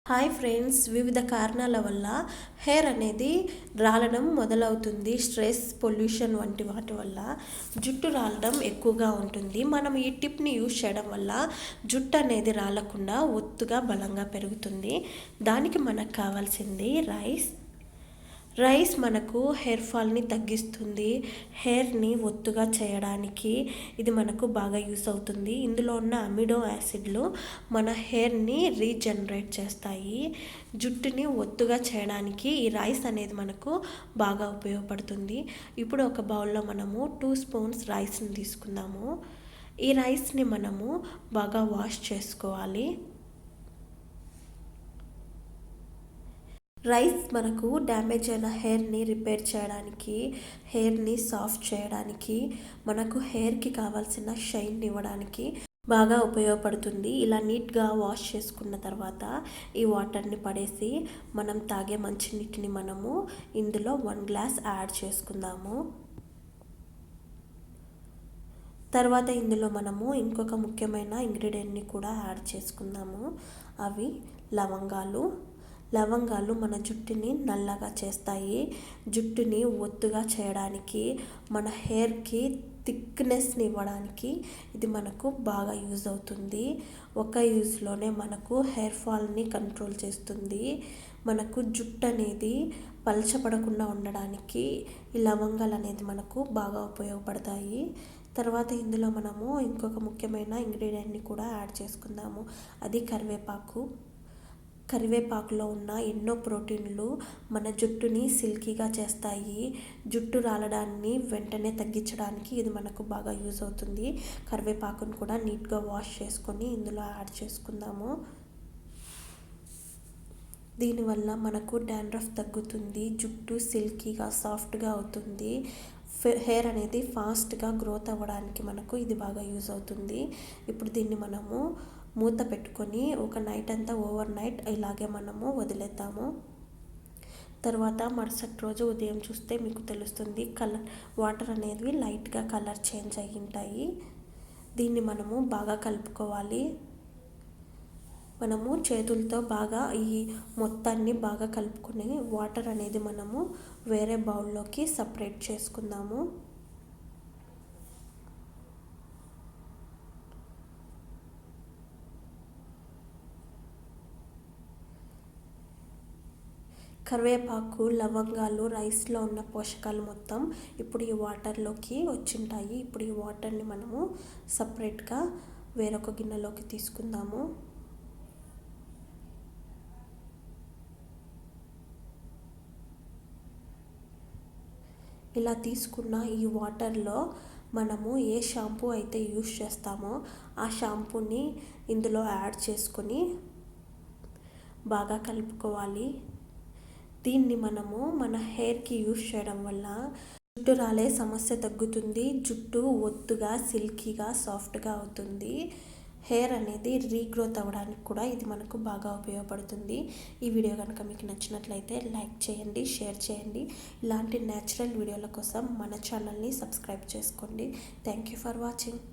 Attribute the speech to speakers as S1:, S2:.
S1: Hi friends, వివిధ కారణాల వల్ల హెయిర్ అనేది రాలడం మొదలవుతుంది. స్ట్రెస్, పొల్యూషన్ వంటి వాటి వల్ల జుట్టు రాలడం ఎక్కువగా ఉంటుంది. మనం ఈ టిప్ని యూజ్ చేయడం వల్ల జుట్టు అనేది రాలకుండా ఒత్తుగా బలంగా పెరుగుతుంది. దానికి మనకు కావాల్సింది రైస్ మనకు హెయిర్ ఫాల్ని తగ్గిస్తుంది. హెయిర్ని ఒత్తుగా చేయడానికి ఇది మనకు బాగా యూస్ అవుతుంది. ఇందులో ఉన్న అమినో యాసిడ్లు మన హెయిర్ని రీజనరేట్ చేస్తాయి. జుట్టుని ఒత్తుగా చేయడానికి ఈ రైస్ అనేది మనకు బాగా ఉపయోగపడుతుంది. ఇప్పుడు ఒక బౌల్లో మనము 2 స్పూన్స్ రైస్ని తీసుకుందాము. ఈ రైస్ని మనము బాగా వాష్ చేసుకోవాలి. రైస్ మనకు డ్యామేజ్ అయిన హెయిర్ని రిపేర్ చేయడానికి, హెయిర్ని సాఫ్ట్ చేయడానికి, మనకు హెయిర్కి కావాల్సిన షైన్ ఇవ్వడానికి బాగా ఉపయోగపడుతుంది. ఇలా నీట్గా వాష్ చేసుకున్న తర్వాత ఈ వాటర్ని పడేసి మనం తాగే మంచినీటిని మనము ఇందులో 1 గ్లాస్ యాడ్ చేసుకుందాము. తర్వాత ఇందులో మనము ఇంకొక ముఖ్యమైన ఇంగ్రీడియంట్ని కూడా యాడ్ చేసుకుందాము. అవి లవంగాలు మన జుట్టుని నల్లగా చేస్తాయి. జుట్టుని ఒత్తుగా చేయడానికి, మన హెయిర్కి థిక్నెస్ని ఇవ్వడానికి ఇది మనకు బాగా యూజ్ అవుతుంది. ఒక యూజ్లోనే మనకు హెయిర్ ఫాల్ని కంట్రోల్ చేస్తుంది. మనకు జుట్టు అనేది పలచబడకుండా ఉండడానికి ఈ లవంగాలు అనేది మనకు బాగా ఉపయోగపడతాయి. తర్వాత ఇందులో మనము ఇంకొక ముఖ్యమైన ఇంగ్రీడియంట్ని కూడా యాడ్ చేసుకుందాము. అది కరివేపాకులో ఉన్న ఎన్నో ప్రోటీన్లు మన జుట్టుని సిల్కీగా చేస్తాయి. జుట్టు రాలడాన్ని వెంటనే తగ్గించడానికి ఇది మనకు బాగా యూజ్ అవుతుంది. కరివేపాకును కూడా నీట్గా వాష్ చేసుకొని ఇందులో యాడ్ చేసుకుందాము. దీనివల్ల మనకు డాండ్రఫ్ తగ్గుతుంది. జుట్టు సిల్కీగా సాఫ్ట్గా అవుతుంది. హెయిర్ అనేది ఫాస్ట్గా గ్రోత్ అవ్వడానికి మనకు ఇది బాగా యూజ్ అవుతుంది. ఇప్పుడు దీన్ని మనము మూత పెట్టుకొని ఒక నైట్ అంతా ఓవర్ నైట్ ఇలాగే మనము వదిలేద్దాము. తర్వాత మరుసటి రోజు ఉదయం చూస్తే మీకు తెలుస్తుంది, వాటర్ అనేవి లైట్గా కలర్ చేంజ్ అయ్యి ఉంటాయి. దీన్ని మనము బాగా కలుపుకోవాలి. మనము చేతులతో బాగా ఈ మొత్తాన్ని బాగా కలుపుకొని వాటర్ అనేది మనము వేరే బౌల్లోకి సపరేట్ చేసుకుందాము. కరివేపాకు, లవంగాలు, రైస్లో ఉన్న పోషకాలు మొత్తం ఇప్పుడు ఈ వాటర్లోకి వచ్చింటాయి. ఇప్పుడు ఈ వాటర్ని మనము సపరేట్గా వేరొక గిన్నెలోకి తీసుకుందాము. ఇలా తీసుకున్న ఈ వాటర్లో మనము ఏ షాంపూ అయితే యూస్ చేస్తామో ఆ షాంపూని ఇందులో యాడ్ చేసుకొని బాగా కలుపుకోవాలి. దీన్ని మనము మన హెయిర్కి యూస్ చేయడం వల్ల జుట్టు రాలే సమస్య తగ్గుతుంది. జుట్టు ఒత్తుగా, సిల్కీగా, సాఫ్ట్గా అవుతుంది. హెయిర్ అనేది రీగ్రోత్ అవ్వడానికి కూడా ఇది మనకు బాగా ఉపయోగపడుతుంది. ఈ వీడియో కనుక మీకు నచ్చినట్లయితే లైక్ చేయండి, షేర్ చేయండి. ఇలాంటి న్యాచురల్ వీడియోల కోసం మన ఛానల్ని సబ్స్క్రైబ్ చేసుకోండి. Thank you for watching.